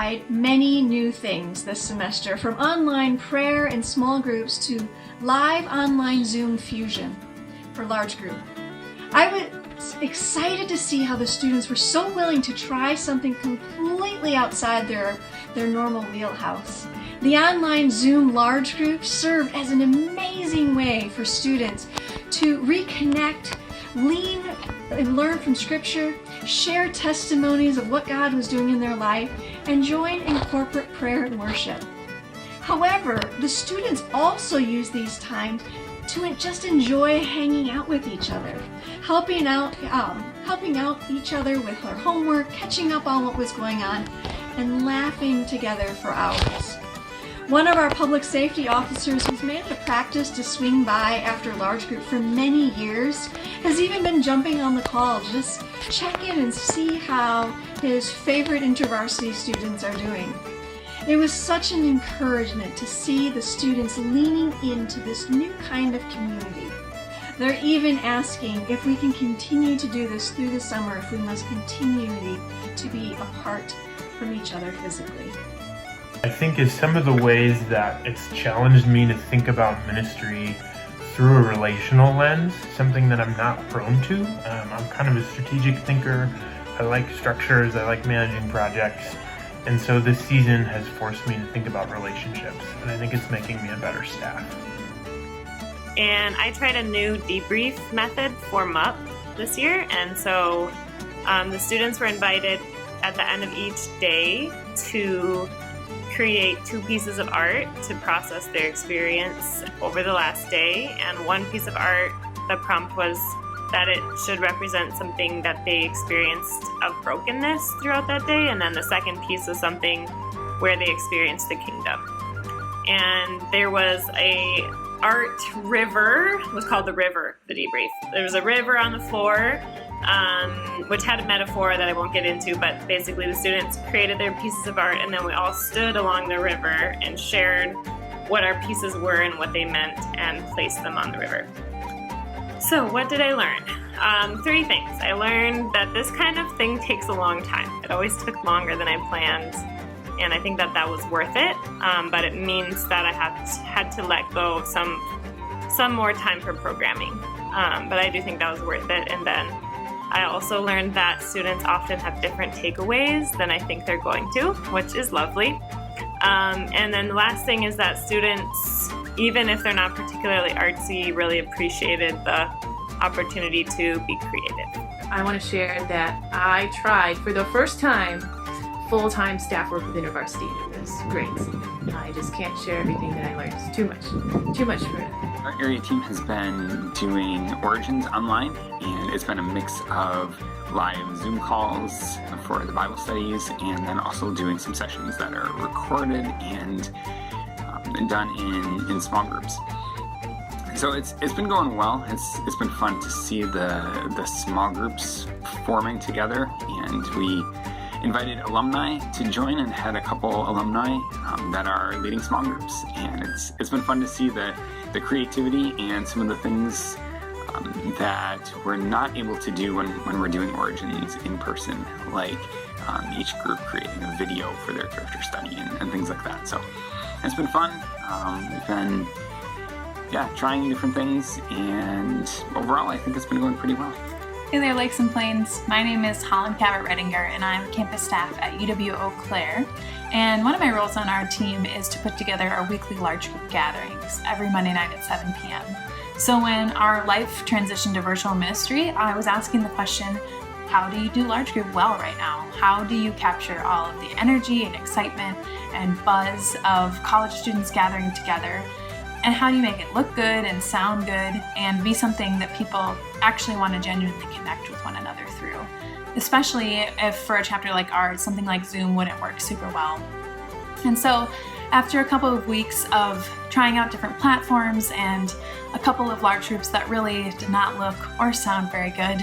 tried many new things this semester, from online prayer and small groups to live online Zoom fusion for large group. I was excited to see how the students were so willing to try something completely outside their normal wheelhouse. The online Zoom large groups served as an amazing way for students to reconnect, lean and learn from Scripture, share testimonies of what God was doing in their life, and join in corporate prayer and worship. However, the students also use these times to just enjoy hanging out with each other, helping out each other with their homework, catching up on what was going on, and laughing together for hours. One of our public safety officers, who's made it a practice to swing by after large group for many years, has even been jumping on the call to just check in and see how his favorite InterVarsity students are doing. It was such an encouragement to see the students leaning into this new kind of community. They're even asking if we can continue to do this through the summer, if we must continue to be apart from each other physically. I think is some of the ways that it's challenged me to think about ministry through a relational lens, something that I'm not prone to. I'm kind of a strategic thinker. I like structures, I like managing projects. And so this season has forced me to think about relationships, and I think it's making me a better staff. And I tried a new debrief method for MUP this year, and so the students were invited at the end of each day to create 2 pieces of art to process their experience over the last day. And one piece of art, the prompt was that it should represent something that they experienced of brokenness throughout that day. And then the second piece was something where they experienced the kingdom. And there was a art river, it was called the river, the debrief. There was a river on the floor, which had a metaphor that I won't get into, but basically the students created their pieces of art, and then we all stood along the river and shared what our pieces were and what they meant and placed them on the river. So what did I learn? 3 things. I learned that this kind of thing takes a long time. It always took longer than I planned, and I think that was worth it, but it means that I had to let go of some more time for programming, but I do think that was worth it. And then I also learned that students often have different takeaways than I think they're going to, which is lovely. And then the last thing is that students, even if they're not particularly artsy, really appreciated the opportunity to be creative. I want to share that I tried for the first time full-time staff work with InterVarsity. It was great. I just can't share everything that I learned. It's too much for it. Our area team has been doing Origins online, and it's been a mix of live Zoom calls for the Bible studies, and then also doing some sessions that are recorded and done in small groups. So it's been going well. It's been fun to see the small groups forming together, and we invited alumni to join and had a couple alumni that are leading small groups, and it's been fun to see the creativity and some of the things that we're not able to do when we're doing Origins in person, like each group creating a video for their character study and things like that. So it's been fun. We've been trying different things, and overall I think it's been going pretty well. Hey there, Lakes and Plains. My name is Holland Cabot-Redinger, and I'm campus staff at UW Eau Claire. And one of my roles on our team is to put together our weekly large group gatherings every Monday night at 7 p.m. So when our life transitioned to virtual ministry, I was asking the question, how do you do large group well right now? How do you capture all of the energy and excitement and buzz of college students gathering together? And how do you make it look good and sound good and be something that people actually want to genuinely connect with one another through? Especially if for a chapter like ours, something like Zoom wouldn't work super well. And so after a couple of weeks of trying out different platforms and a couple of large groups that really did not look or sound very good,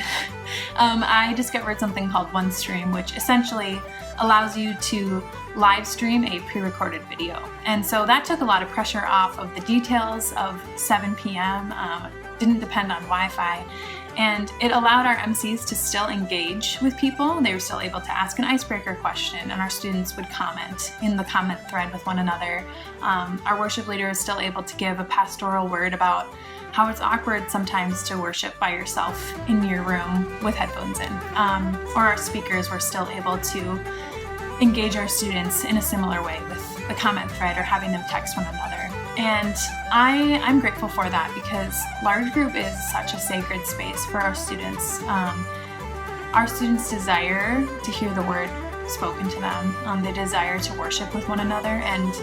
I discovered something called OneStream, which essentially allows you to live stream a pre-recorded video. And so that took a lot of pressure off of the details of 7 p.m. Didn't depend on Wi-Fi. And it allowed our MCs to still engage with people. They were still able to ask an icebreaker question, and our students would comment in the comment thread with one another. Our worship leader is still able to give a pastoral word about how it's awkward sometimes to worship by yourself in your room with headphones in. Or our speakers were still able to engage our students in a similar way with the comment thread or having them text one another. And I'm grateful for that, because large group is such a sacred space for our students. Our students desire to hear the word spoken to them. They desire to worship with one another. And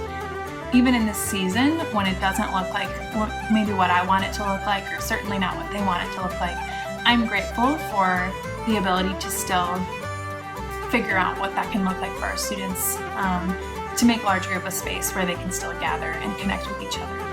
even in this season, when it doesn't look like maybe what I want it to look like, or certainly not what they want it to look like, I'm grateful for the ability to still figure out what that can look like for our students, to make large group a space where they can still gather and connect with each other.